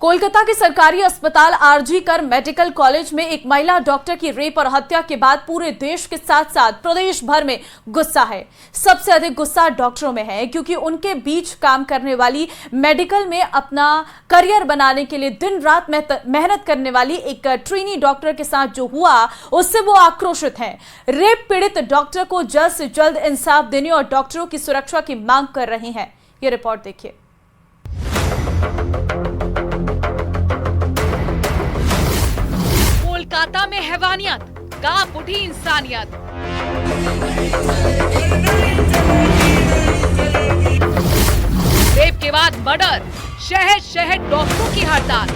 कोलकाता के सरकारी अस्पताल आरजी कर मेडिकल कॉलेज में एक महिला डॉक्टर की रेप और हत्या के बाद पूरे देश के साथ साथ प्रदेश भर में गुस्सा है। सबसे अधिक गुस्सा डॉक्टरों में है क्योंकि उनके बीच काम करने वाली, मेडिकल में अपना करियर बनाने के लिए दिन रात मेहनत करने वाली एक ट्रेनी डॉक्टर के साथ जो हुआ उससे वो आक्रोशित हैं। रेप पीड़ित डॉक्टर को जल्द से जल्द इंसाफ देने और डॉक्टरों की सुरक्षा की मांग कर रहे हैं। ये रिपोर्ट देखिए। कोलकाता में हैवानियत, कांप उठी इंसानियत। रेप के बाद मर्डर, शहर शहर डॉक्टरों की हड़ताल।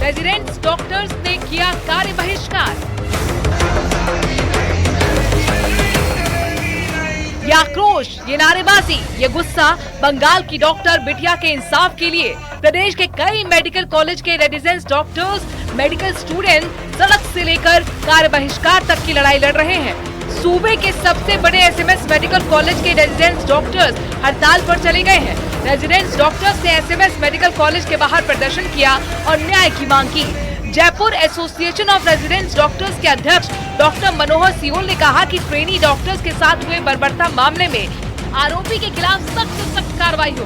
रेजिडेंट्स डॉक्टर्स ने किया कार्य बहिष्कार। ये आक्रोश, ये नारेबाजी, ये गुस्सा बंगाल की डॉक्टर बिटिया के इंसाफ के लिए प्रदेश के कई मेडिकल कॉलेज के रेजिडेंस डॉक्टर्स, मेडिकल स्टूडेंट सड़क से लेकर कार्य बहिष्कार तक की लड़ाई लड़ रहे हैं। सूबे के सबसे बड़े एसएमएस मेडिकल कॉलेज के रेजिडेंस डॉक्टर्स हड़ताल पर चले गए हैं। रेजिडेंस डॉक्टर्स ने एसएमएस मेडिकल कॉलेज के बाहर प्रदर्शन किया और न्याय की मांग की। Jaipur association of residence doctors के अध्यक्ष डॉक्टर मनोहर सियोल ने कहा कि ट्रेनी डॉक्टर्स के साथ हुए बर्बरता मामले में आरोपी के खिलाफ सख्त से सख्त कार्रवाई हो।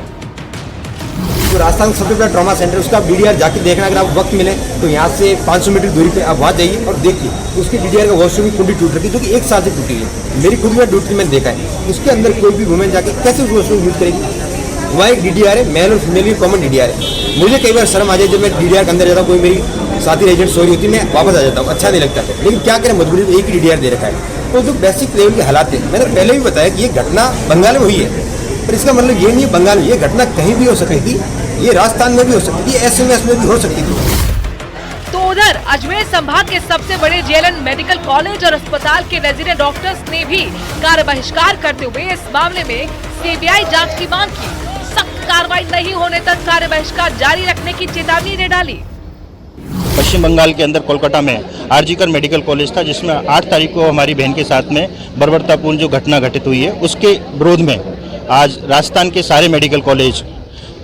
तो राजस्थान सबसे बड़ा ट्रॉमा सेंटर, उसका बीडीआर जाके देखना, अगर आपको वक्त मिले तो यहाँ से 500 मीटर दूरी पे आप वहाँ जाइए और देखिए उसकी बीडीआर का वॉशरूम की कुंडी टूट रही है, जो कि 1 साल से टूटी है। मेरी खुद में ड्यूटी मैंने देखा है, उसके अंदर कोई भी वुमेन जाके कैसे उस वॉशरूम यूज करेगी। वहाँ एक डीडीआर है, मेल और फीमेल की कॉमन डीडीआर है। मुझे कई बार शर्म आ जाए जब मैं डीडीआर के अंदर जाता हूँ, कोई मेरी साथी एजेंट सोरी होती है, मैं वापस आ जाता हूँ, अच्छा नहीं लगता है। लेकिन क्या करें, मजबूरी में एक ही डीडीआर दे रखा है। तो जो बेसिक लेवल के हालात थे, मैंने पहले भी बताया कि ये घटना बंगाल में हुई है, पर इसका मतलब ये नहीं है बंगाल में, ये घटना कहीं भी हो सकती थी, ये राजस्थान में भी हो सकती थी, एसएमएस में भी हो सकती थी। तो उधर अजमेर संभाग के सबसे बड़े जेएलएन मेडिकल कॉलेज और अस्पताल के रेजिडेंट डॉक्टर्स ने भी कार्य बहिष्कार करते हुए इस मामले में सीबीआई जांच की मांग की। सख्त कार्रवाई नहीं होने तक कार्य बहिष्कार जारी रखने की चेतावनी दे डाली। पश्चिम बंगाल के अंदर कोलकाता में आरजी कर मेडिकल कॉलेज था, जिसमें 8 तारीख को हमारी बहन के साथ में बर्बरतापूर्ण जो घटना घटित हुई है, उसके विरोध में आज राजस्थान के सारे मेडिकल कॉलेज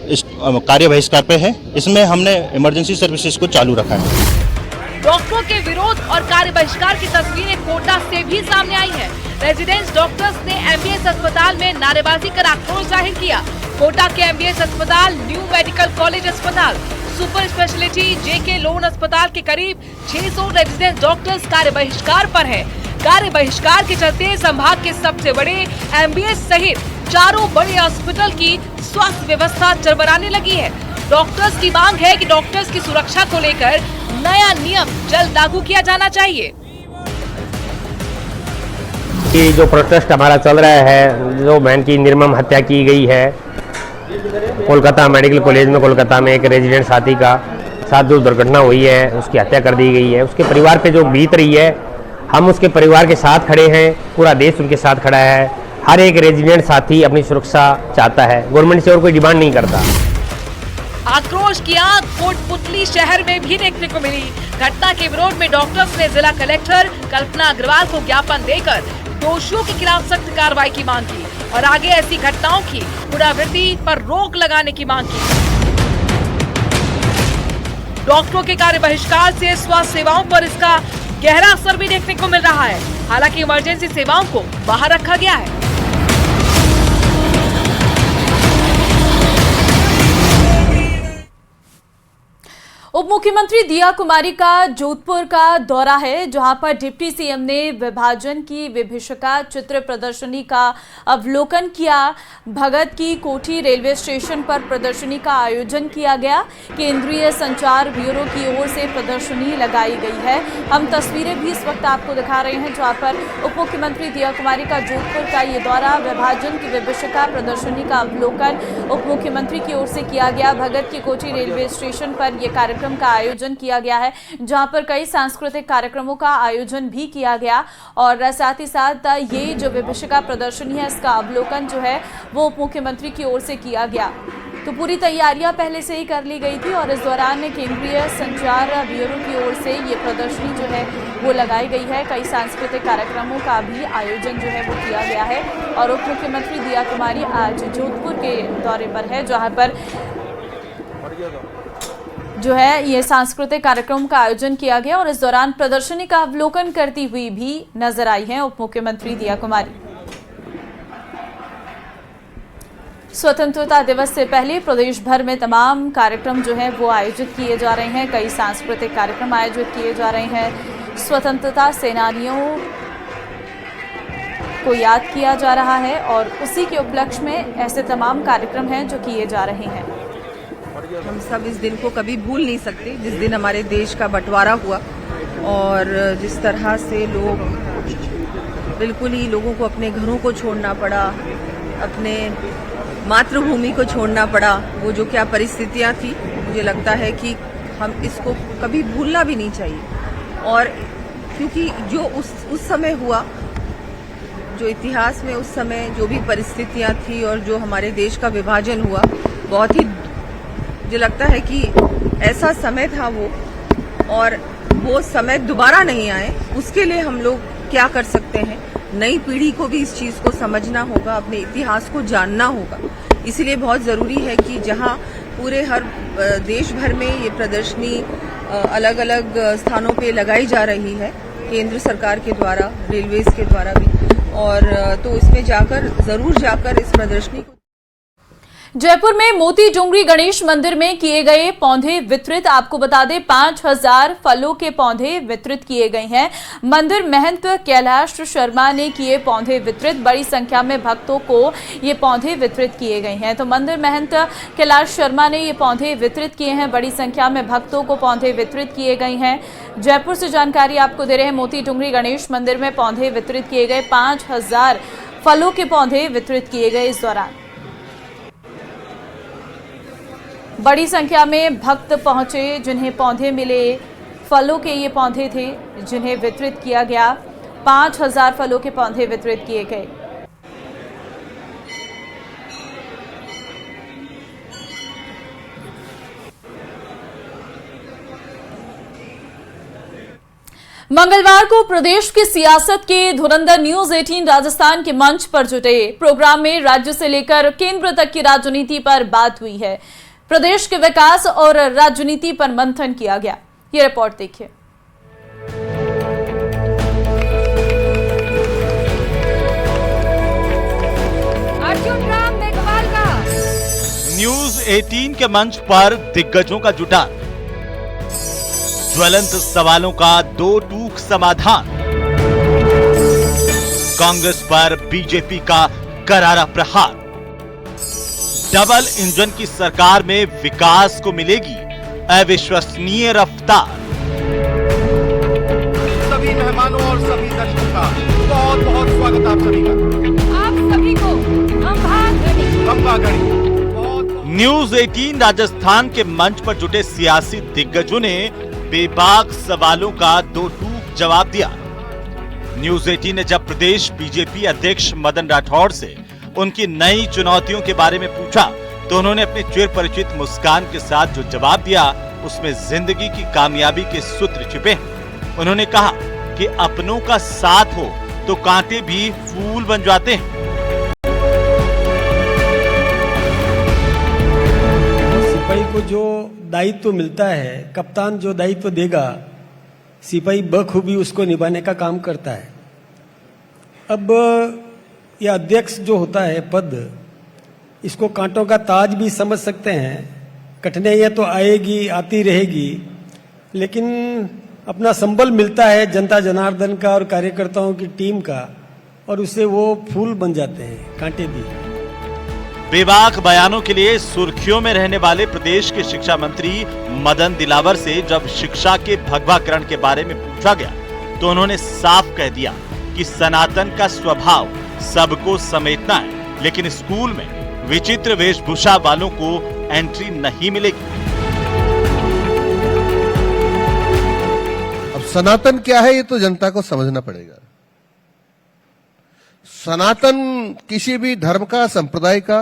इस कार्य बहिष्कार पे है। इसमें हमने इमरजेंसी सर्विसेज को चालू रखा है। डॉक्टरों के विरोध और कार्य बहिष्कार की तस्वीरें कोटा से भी सामने आई है। रेजिडेंस डॉक्टर्स ने एमबीएस अस्पताल में नारेबाजी कर आक्रोश जाहिर किया। कोटा के एमबीएस अस्पताल, न्यू मेडिकल कॉलेज अस्पताल, सुपर स्पेशलिटी जेके लोन अस्पताल के करीब 600 रेजिडेंस डॉक्टर्स कार्य बहिष्कार पर हैं। कार्य बहिष्कार के चलते संभाग के सबसे बड़े एमबीएस सहित चारों बड़े हॉस्पिटल की स्वास्थ्य व्यवस्था चरमराने लगी है। डॉक्टर्स की मांग है कि डॉक्टर्स की सुरक्षा को लेकर नया नियम जल्द लागू किया जाना चाहिए। कि जो प्रोटेस्ट हमारा चल रहा है, जो बहन की निर्मम हत्या की गई है कोलकाता मेडिकल कॉलेज में, कोलकाता में एक रेजिडेंट साथी का साथ जो दुर्घटना हुई है, उसकी हत्या कर दी गई है, उसके परिवार पे जो बीत रही है, हम उसके परिवार के साथ खड़े हैं, पूरा देश उनके साथ खड़ा है। हर एक रेजिडेंट साथी अपनी सुरक्षा चाहता है, गवर्नमेंट से और कोई डिमांड नहीं करता। आक्रोश की आग कोटपुतली शहर में भी देखने को मिली। घटना के विरोध में डॉक्टर्स ने जिला कलेक्टर कल्पना अग्रवाल को ज्ञापन देकर दोषियों के खिलाफ सख्त कार्रवाई की मांग की और आगे ऐसी घटनाओं की पुनरावृत्ति पर रोक लगाने की मांग की। डॉक्टरों के कार्य बहिष्कार से स्वास्थ्य सेवाओं पर इसका गहरा असर भी देखने को मिल रहा है। हालांकि इमरजेंसी सेवाओं को बाहर रखा गया है। उप मुख्यमंत्री दिया कुमारी का जोधपुर का दौरा है, जहां पर डिप्टी सीएम ने विभाजन की विभीषिका चित्र प्रदर्शनी का अवलोकन किया। भगत की कोठी रेलवे स्टेशन पर प्रदर्शनी का आयोजन किया गया। केंद्रीय संचार ब्यूरो की ओर से प्रदर्शनी लगाई गई है। हम तस्वीरें भी इस वक्त आपको दिखा रहे हैं, जहां पर उप मुख्यमंत्री दिया कुमारी का जोधपुर का ये दौरा, विभाजन की विभीषिका प्रदर्शनी का अवलोकन उप मुख्यमंत्री की ओर से किया गया। भगत की कोठी रेलवे स्टेशन पर यह कार्यक्रम का आयोजन किया गया है, जहां पर कई सांस्कृतिक कार्यक्रमों का आयोजन भी किया गया और साथ ही साथ ये जो विभीषिका प्रदर्शनी है, इसका अवलोकन जो है वो उप मुख्यमंत्री की ओर से किया गया। तो पूरी तैयारियां पहले से ही कर ली गई थी और इस दौरान केंद्रीय संचार ब्यूरो की ओर से ये प्रदर्शनी जो है वो लगाई गई है। कई सांस्कृतिक कार्यक्रमों का भी आयोजन जो है वो किया गया है और उप मुख्यमंत्री दिया कुमारी आज जोधपुर के दौरे पर है, जहां पर जो है ये सांस्कृतिक कार्यक्रम का आयोजन किया गया और इस दौरान प्रदर्शनी का अवलोकन करती हुई भी नजर आई है उप मुख्यमंत्री दिया कुमारी। स्वतंत्रता दिवस से पहले प्रदेश भर में तमाम कार्यक्रम जो है वो आयोजित किए जा रहे हैं। कई सांस्कृतिक कार्यक्रम आयोजित किए जा रहे हैं। स्वतंत्रता सेनानियों को याद किया जा रहा है और उसी के उपलक्ष्य में ऐसे तमाम कार्यक्रम हैं जो किए जा रहे हैं। हम सब इस दिन को कभी भूल नहीं सकते, जिस दिन हमारे देश का बंटवारा हुआ और जिस तरह से बिल्कुल ही लोगों को अपने घरों को छोड़ना पड़ा, अपने मातृभूमि को छोड़ना पड़ा। वो जो क्या परिस्थितियां थी, मुझे लगता है कि हम इसको कभी भूलना भी नहीं चाहिए। और क्योंकि जो उस समय हुआ, जो इतिहास में उस समय जो भी परिस्थितियां थी और जो हमारे देश का विभाजन हुआ, बहुत ही मुझे लगता है कि ऐसा समय था वो, और वो समय दोबारा नहीं आए, उसके लिए हम लोग क्या कर सकते हैं। नई पीढ़ी को भी इस चीज को समझना होगा, अपने इतिहास को जानना होगा। इसलिए बहुत जरूरी है कि जहां पूरे हर देश भर में ये प्रदर्शनी अलग अलग स्थानों पे लगाई जा रही है, केंद्र सरकार के द्वारा, रेलवेज के द्वारा भी, और तो इसमें जरूर जाकर इस प्रदर्शनी को। जयपुर में मोती डोंगरी गणेश मंदिर में किए गए पौधे वितरित। आपको बता दें 5000 फलों के पौधे वितरित किए गए हैं। मंदिर महंत कैलाश शर्मा ने किए पौधे वितरित। बड़ी संख्या में भक्तों को ये पौधे वितरित किए गए हैं। तो मंदिर महंत कैलाश शर्मा ने ये पौधे वितरित किए हैं। बड़ी संख्या में भक्तों को पौधे वितरित किए गए हैं। जयपुर से जानकारी आपको दे रहे हैं। मोती डोंगरी गणेश मंदिर में पौधे वितरित किए गए। 5000 फलों के पौधे वितरित किए गए। इस दौरान बड़ी संख्या में भक्त पहुंचे, जिन्हें पौधे मिले। फलों के ये पौधे थे जिन्हें वितरित किया गया। 5000 फलों के पौधे वितरित किए गए। मंगलवार को प्रदेश की सियासत के धुरंधर न्यूज 18 राजस्थान के मंच पर जुटे। प्रोग्राम में राज्य से लेकर केंद्र तक की राजनीति पर बात हुई है। प्रदेश के विकास और राजनीति पर मंथन किया गया। ये रिपोर्ट देखिए। अर्जुन राम मेघवाल का न्यूज 18 के मंच पर दिग्गजों का जुटान, ज्वलंत सवालों का दो टूक समाधान, कांग्रेस पर बीजेपी का करारा प्रहार। डबल इंजन की सरकार में विकास को मिलेगी अविश्वसनीय रफ्तार। सभी मेहमानों और सभी दर्शकों का बहुत बहुत स्वागत आप सभी का। आप सभी को न्यूज 18 राजस्थान के मंच पर जुटे सियासी दिग्गजों ने बेबाक सवालों का दो टूक जवाब दिया। न्यूज 18 ने जब प्रदेश बीजेपी अध्यक्ष मदन राठौड़ से उनकी नई चुनौतियों के बारे में पूछा, तो उन्होंने अपनी चिर परिचित मुस्कान के साथ जो जवाब दिया, उसमें जिंदगी की कामयाबी के सूत्र छिपे हैं। उन्होंने कहा कि अपनों का साथ हो तो कांटे भी फूल बन जाते हैं। सिपाही को जो दायित्व मिलता है, कप्तान जो दायित्व देगा, सिपाही बखूबी उसको निभाने का काम करता है। अब ये अध्यक्ष जो होता है पद, इसको कांटों का ताज भी समझ सकते हैं। कठिनाइयां तो आएगी, आती रहेगी, लेकिन अपना संबल मिलता है जनता जनार्दन का और कार्यकर्ताओं की टीम का, और उससे वो फूल बन जाते हैं, कांटे भी। बेबाक बयानों के लिए सुर्खियों में रहने वाले प्रदेश के शिक्षा मंत्री मदन दिलावर से जब शिक्षा के भगवाकरण के बारे में पूछा गया, तो उन्होंने साफ कह दिया कि सनातन का स्वभाव सबको समेटना है, लेकिन स्कूल में विचित्र वेशभूषा वालों को एंट्री नहीं मिलेगी। अब सनातन क्या है ये तो जनता को समझना पड़ेगा। सनातन किसी भी धर्म का, संप्रदाय का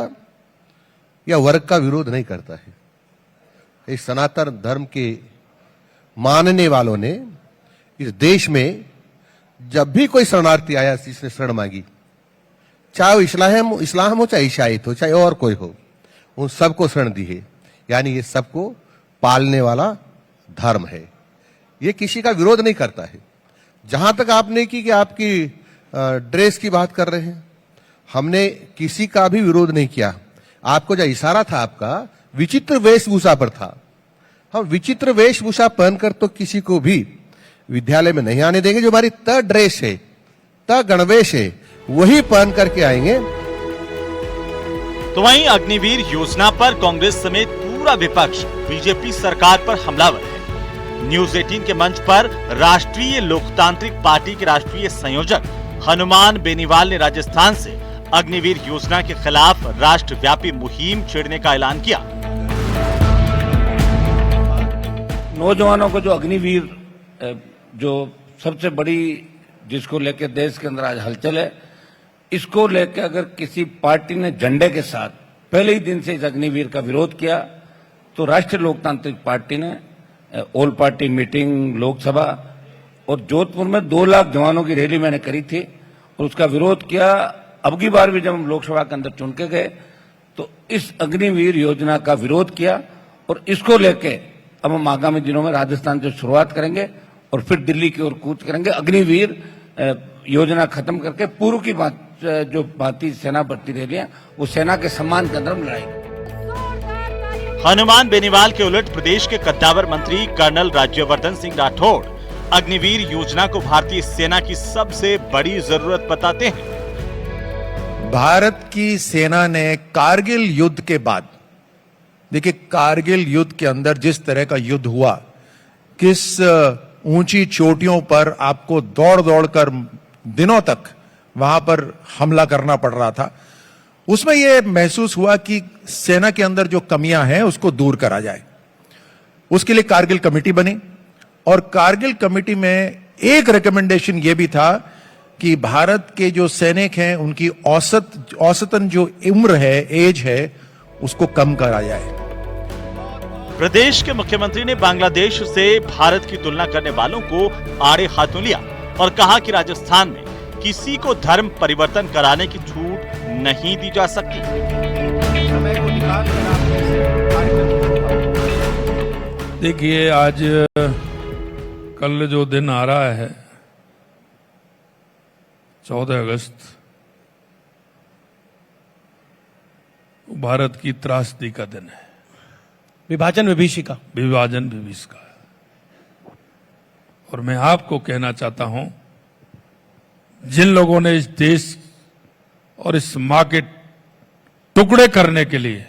या वर्ग का विरोध नहीं करता है। इस सनातन धर्म के मानने वालों ने इस देश में जब भी कोई शरणार्थी आया, जिसने शरण मांगी, चाहे वो इस्लाम हो, चाहे ईसाईत हो, चाहे और कोई हो, उन सबको शरण दी है। यानी ये सबको पालने वाला धर्म है, ये किसी का विरोध नहीं करता है। जहां तक आपने की कि आपकी ड्रेस की बात कर रहे हैं, हमने किसी का भी विरोध नहीं किया। आपको जो इशारा था आपका विचित्र वेशभूषा पर था। हम विचित्र वेशभूषा पहनकर तो किसी को भी विद्यालय में नहीं आने देंगे। जो हमारी त ड्रेस है, त गणवेश है, वही पहन करके आएंगे। तो वहीं अग्निवीर योजना पर कांग्रेस समेत पूरा विपक्ष बीजेपी सरकार पर हमलावर है। न्यूज 18 के मंच पर राष्ट्रीय लोकतांत्रिक पार्टी के राष्ट्रीय संयोजक हनुमान बेनीवाल ने राजस्थान से अग्निवीर योजना के खिलाफ राष्ट्रव्यापी मुहिम छेड़ने का ऐलान किया। नौजवानों को जो अग्निवीर जो सबसे बड़ी जिसको लेकर देश के अंदर आज हलचल है, इसको लेकर अगर किसी पार्टी ने झंडे के साथ पहले ही दिन से इस अग्निवीर का विरोध किया तो राष्ट्रीय लोकतांत्रिक पार्टी ने ऑल पार्टी मीटिंग लोकसभा और जोधपुर में 2 लाख जवानों की रैली मैंने करी थी और उसका विरोध किया। अब की बार भी जब हम लोकसभा के अंदर चुन के गए तो इस अग्निवीर योजना का विरोध किया और इसको लेके अब हम आगामी दिनों में राजस्थान से शुरुआत करेंगे और फिर दिल्ली की ओर कूच करेंगे। अग्निवीर योजना खत्म करके पूर्व की बात जो भारतीय सेना भर्ती रैलियां, वो सेना के सम्मान के अंदर हम लड़ाएंगे। हनुमान बेनीवाल के उलट प्रदेश के कद्दावर मंत्री कर्नल राज्यवर्धन सिंह राठौड़ अग्निवीर योजना को भारतीय सेना की सबसे बड़ी जरूरत बताते हैं। भारत की सेना ने कारगिल युद्ध के बाद, देखिए कारगिल युद्ध के अंदर जिस तरह का युद्ध हुआ, किस ऊंची चोटियों पर आपको दौड़ दौड़ कर दिनों तक वहां पर हमला करना पड़ रहा था, उसमें यह महसूस हुआ कि सेना के अंदर जो कमियां हैं उसको दूर करा जाए। उसके लिए कारगिल कमेटी बनी और कारगिल कमेटी में एक रिकमेंडेशन यह भी था कि भारत के जो सैनिक हैं उनकी औसतन जो उम्र है, एज है, उसको कम करा जाए। प्रदेश के मुख्यमंत्री ने बांग्लादेश से भारत की तुलना करने वालों को आड़े हाथों लिया और कहा कि राजस्थान में किसी को धर्म परिवर्तन कराने की छूट नहीं दी जा सकती। देखिए, आज कल जो दिन आ रहा है 14 अगस्त, भारत की त्रासदी का दिन है, विभाजन विभीषिका और मैं आपको कहना चाहता हूं, जिन लोगों ने इस देश और इस मां के टुकड़े करने के लिए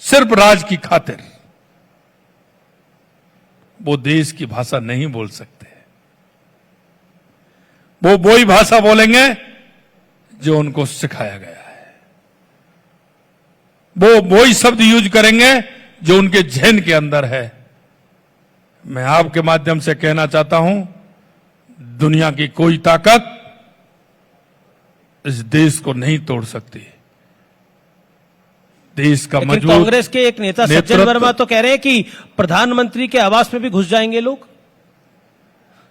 सिर्फ राज की खातिर वो देश की भाषा नहीं बोल सकते, वो वही भाषा बोलेंगे जो उनको सिखाया गया है, वो वही शब्द यूज करेंगे जो उनके जहन के अंदर है। मैं आपके माध्यम से कहना चाहता हूं, दुनिया की कोई ताकत इस देश को नहीं तोड़ सकती। देश का मजबूत कांग्रेस के एक नेता सज्जन वर्मा तो कह रहे हैं कि प्रधानमंत्री के आवास में भी घुस जाएंगे लोग,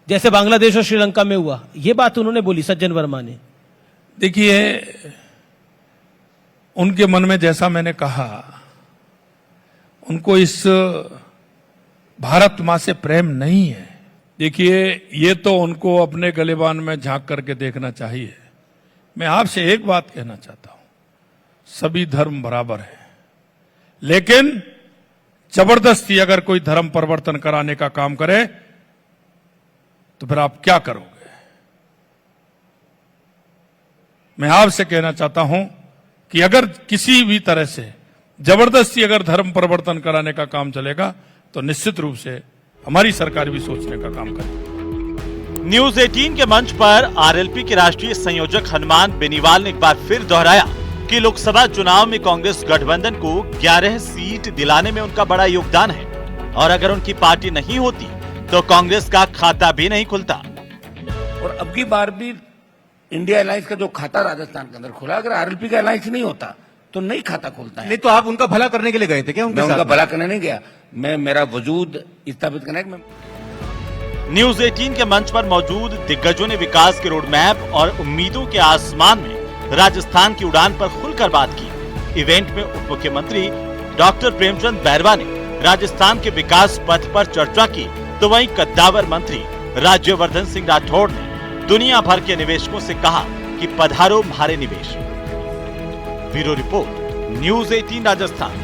जैसे बांग्लादेश और श्रीलंका में हुआ। ये बात उन्होंने बोली सज्जन वर्मा ने। देखिए, उनके मन में, जैसा मैंने कहा, उनको इस भारत मां से प्रेम नहीं है। देखिए, ये तो उनको अपने गलेबान में झांक करके देखना चाहिए। मैं आपसे एक बात कहना चाहता हूं, सभी धर्म बराबर हैं, लेकिन जबरदस्ती अगर कोई धर्म परिवर्तन कराने का काम करे तो फिर आप क्या करोगे? मैं आपसे कहना चाहता हूं कि अगर किसी भी तरह से जबरदस्ती अगर धर्म परिवर्तन कराने का काम चलेगा तो निश्चित रूप से हमारी सरकार भी सोचने का काम करेगी। न्यूज 18 के मंच पर आरएलपी के राष्ट्रीय संयोजक हनुमान बेनीवाल ने एक बार फिर दोहराया कि लोकसभा चुनाव में कांग्रेस गठबंधन को 11 सीट दिलाने में उनका बड़ा योगदान है और अगर उनकी पार्टी नहीं होती तो कांग्रेस का खाता भी नहीं खुलता। और अब की बार भी इंडिया एलायंस का जो खाता राजस्थान के अंदर खुला, अगर आरएलपी का एलायंस नहीं होता तो नहीं खाता खुलता है। नहीं तो आप उनका भला करने के लिए गए थे क्या? मैं उनका भला करने नहीं गया, मैं मेरा वजूद स्थापित करने में। न्यूज 18 के मंच पर मौजूद दिग्गजों ने विकास के रोड मैप और उम्मीदों के आसमान में राजस्थान की उड़ान पर खुलकर बात की। इवेंट में उप मुख्यमंत्री डॉक्टर प्रेमचंद बैरवा ने राजस्थान के विकास पथ पर चर्चा की, तो वहीं कद्दावर मंत्री राज्यवर्धन सिंह राठौड़ ने दुनिया भर के निवेशकों से कहा कि पधारो हमारे निवेश। Bureau report, news 18 Rajasthan.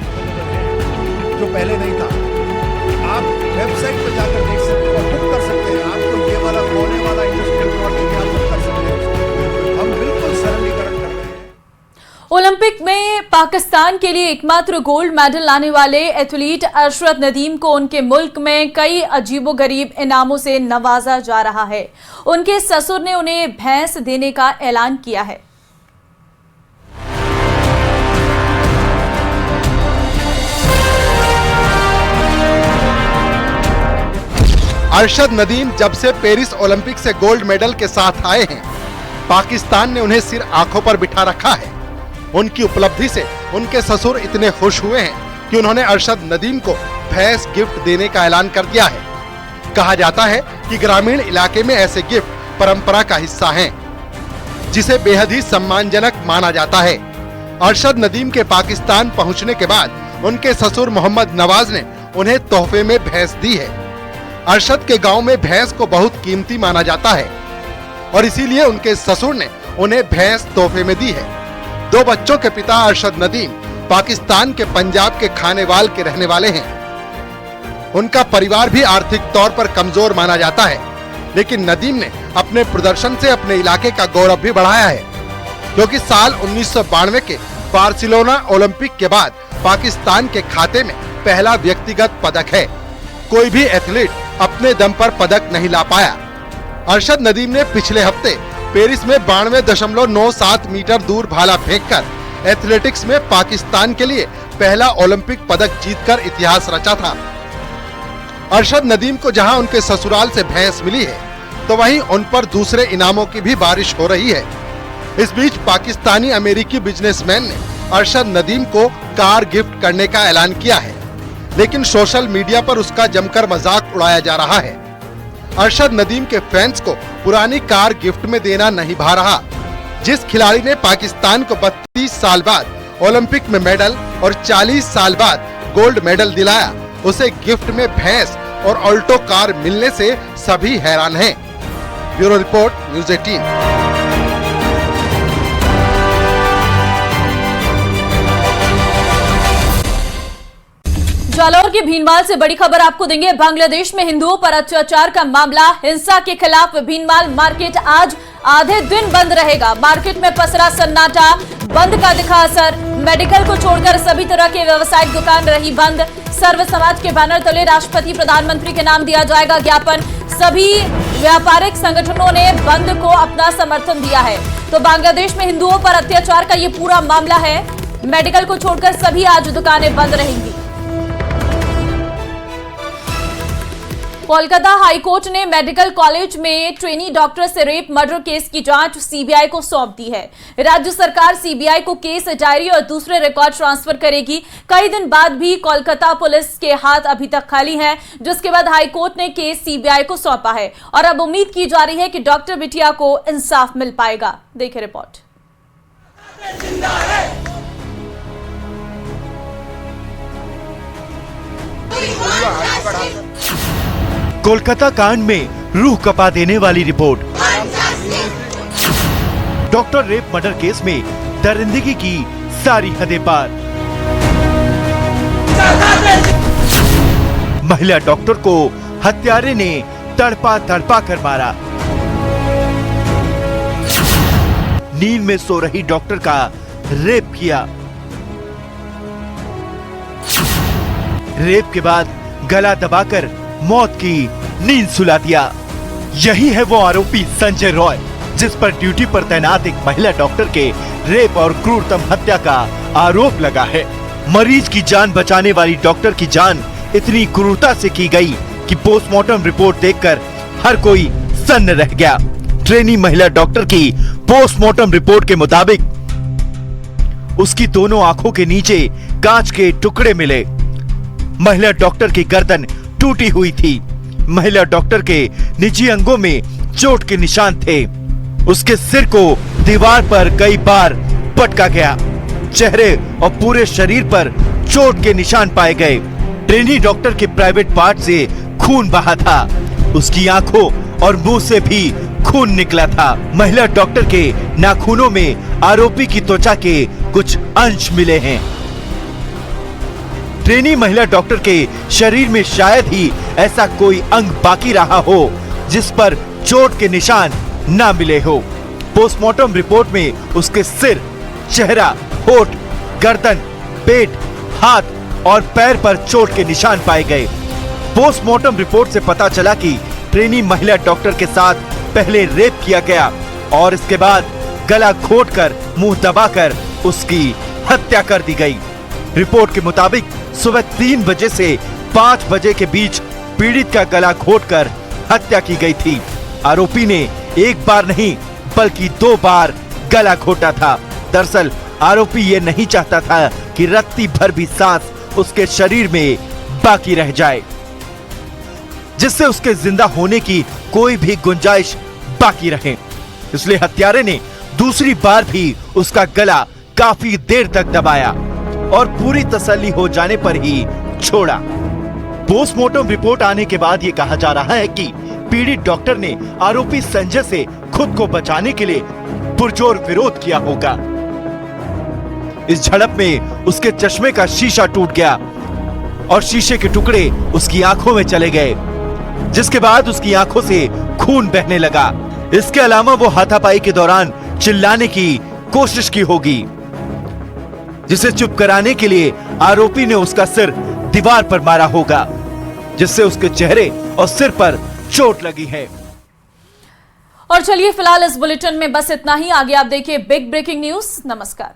जो पहले नहीं था, आप वेबसाइट पर जाकर देख सकते हो, बुक कर सकते हैं। आपको ये वाला होने वाला इंडस्ट्रियल प्लॉट आप बुक कर सकते हैं। हम बिल्कुल सरलीकरण कर रहे हैं। ओलंपिक में पाकिस्तान के लिए एकमात्र गोल्ड मेडल लाने वाले एथलीट अरशद नदीम को उनके मुल्क में कई अजीबोगरीब इनामों से नवाजा जा रहा है। उनके ससुर ने उन्हें भैंस देने का ऐलान किया है। अरशद नदीम जब से पेरिस ओलंपिक से गोल्ड मेडल के साथ आए हैं, पाकिस्तान ने उन्हें सिर आंखों पर बिठा रखा है। उनकी उपलब्धि से उनके ससुर इतने खुश हुए हैं कि उन्होंने अरशद नदीम को भैंस गिफ्ट देने का ऐलान कर दिया है। कहा जाता है कि ग्रामीण इलाके में ऐसे गिफ्ट परंपरा का हिस्सा हैं, जिसे बेहद ही सम्मानजनक माना जाता है। अरशद नदीम के पाकिस्तान पहुंचने के बाद उनके ससुर मोहम्मद नवाज ने उन्हें तोहफे में भैंस दी है। अरशद के गांव में भैंस को बहुत कीमती माना जाता है और इसीलिए उनके ससुर ने उन्हें भैंस तोहफे में दी है। 2 बच्चों के पिता अरशद नदीम पाकिस्तान के पंजाब के खानेवाल के रहने वाले हैं। उनका परिवार भी आर्थिक तौर पर कमजोर माना जाता है, लेकिन नदीम ने अपने प्रदर्शन से अपने इलाके का गौरव भी बढ़ाया है, क्योंकि साल 1992 के बार्सिलोना ओलंपिक के बाद पाकिस्तान के खाते में पहला व्यक्तिगत पदक है। कोई भी एथलीट अपने दम पर पदक नहीं ला पाया। अरशद नदीम ने पिछले हफ्ते पेरिस में 92.97 मीटर दूर भाला फेंककर एथलेटिक्स में पाकिस्तान के लिए पहला ओलंपिक पदक जीतकर इतिहास रचा था। अरशद नदीम को जहां उनके ससुराल से भैंस मिली है, तो वहीं उन पर दूसरे इनामों की भी बारिश हो रही है। इस बीच पाकिस्तानी अमेरिकी बिजनेसमैन ने अरशद नदीम को कार गिफ्ट करने का ऐलान किया है, लेकिन सोशल मीडिया पर उसका जमकर मजाक उड़ाया जा रहा है। अरशद नदीम के फैंस को पुरानी कार गिफ्ट में देना नहीं भा रहा। जिस खिलाड़ी ने पाकिस्तान को 32 साल बाद ओलंपिक में मेडल और 40 साल बाद गोल्ड मेडल दिलाया, उसे गिफ्ट में भैंस और ऑल्टो कार मिलने से सभी हैरान हैं। Bureau report, news 18। जालौर के भीनमाल से बड़ी खबर आपको देंगे। बांग्लादेश में हिंदुओं पर अत्याचार का मामला, हिंसा के खिलाफ भीनमाल मार्केट आज आधे दिन बंद रहेगा। मार्केट में पसरा सन्नाटा, बंद का दिखा असर। मेडिकल को छोड़कर सभी तरह के व्यावसायिक दुकान रही बंद। सर्व समाज के बैनर तले राष्ट्रपति प्रधानमंत्री के नाम दिया जाएगा ज्ञापन। सभी व्यापारिक संगठनों ने बंद को अपना समर्थन दिया है। तो बांग्लादेश में हिंदुओं पर अत्याचार का ये पूरा मामला है। मेडिकल को छोड़कर सभी आज दुकानें बंद रहेंगी। कोलकाता हाईकोर्ट ने मेडिकल कॉलेज में ट्रेनी डॉक्टर से रेप मर्डर केस की जांच सीबीआई को सौंप दी है। राज्य सरकार सीबीआई को केस डायरी और दूसरे रिकॉर्ड ट्रांसफर करेगी। कई दिन बाद भी कोलकाता पुलिस के हाथ अभी तक खाली हैं, जिसके बाद हाईकोर्ट ने केस सीबीआई को सौंपा है और अब उम्मीद की जा रही है कि डॉक्टर बिटिया को इंसाफ मिल पाएगा। देखिए रिपोर्ट। कोलकाता कांड में रूह कपा देने वाली report. Doctor rape murder case में दरिंदगी की सारी हदें पार। महिला डॉक्टर को हत्यारे ने तड़पा तड़पा कर मारा। नींद में सो रही डॉक्टर का रेप किया। रेप के बाद गला दबाकर मौत की नींद सुला दिया। यही है वो आरोपी संजय रॉय, जिस पर ड्यूटी पर तैनात एक महिला डॉक्टर के रेप और क्रूरतम हत्या का आरोप लगा है। मरीज की जान बचाने वाली डॉक्टर की जान इतनी क्रूरता से की गई कि पोस्टमार्टम रिपोर्ट देखकर हर कोई सन्न रह गया। ट्रेनी महिला डॉक्टर की पोस्टमार्टम रिपोर्ट के मुताबिक उसकी दोनों आंखों के नीचे कांच के टुकड़े मिले। महिला डॉक्टर की गर्दन टूटी हुई थी। महिला डॉक्टर के निजी अंगों में चोट के निशान थे। उसके सिर को दीवार पर कई बार पटका गया। चेहरे और पूरे शरीर पर चोट के निशान पाए गए। ट्रेनी डॉक्टर के प्राइवेट पार्ट से खून बहा था। उसकी आंखों और मुंह से भी खून निकला था। महिला डॉक्टर के नाखूनों में आरोपी की त्वचा के कुछ अंश मिले हैं। ट्रेनी महिला डॉक्टर के शरीर में शायद ही ऐसा कोई अंग बाकी रहा हो जिस पर चोट के निशान ना मिले हो। पोस्टमार्टम रिपोर्ट में उसके सिर, चेहरा, होठ, गर्दन, पेट, हाथ और पैर पर चोट के निशान पाए गए। पोस्टमार्टम रिपोर्ट से पता चला कि ट्रेनी महिला डॉक्टर के साथ पहले रेप किया गया और इसके बाद गला घोंटकर मुंह दबाकर उसकी हत्या कर दी गई। रिपोर्ट के मुताबिक सुबह 3 बजे से 5 बजे के बीच पीड़ित का गला घोंटकर हत्या की गई थी। आरोपी ने एक बार नहीं बल्कि 2 बार गला घोंटा था। दरअसल आरोपी ये नहीं चाहता था कि रत्ती भर भी सांस उसके शरीर में बाकी रह जाए, जिससे उसके जिंदा होने की कोई भी गुंजाइश बाकी रहे। इसलिए हत्यारे ने दूसरी बार भी उसका गला काफी देर तक दबाया और पूरी तसल्ली हो जाने पर ही छोड़ा। पोस्टमार्टम रिपोर्ट आने के बाद ये कहा जा रहा है कि पीड़ित डॉक्टर ने आरोपी संजय से खुद को बचाने के लिए पुरजोर विरोध किया होगा। इस झड़प में उसके चश्मे का शीशा टूट गया और शीशे के टुकड़े उसकी आंखों में चले गए, जिसके बाद उसकी आंखों से खून बहने लगा। इसके अलावा वो हाथापाई के दौरान चिल्लाने की कोशिश की होगी, जिसे चुप कराने के लिए आरोपी ने उसका सिर दीवार पर मारा होगा, जिससे उसके चेहरे और सिर पर चोट लगी है। और चलिए फिलहाल इस बुलेटिन में बस इतना ही। आगे आप देखिए बिग ब्रेकिंग न्यूज। नमस्कार।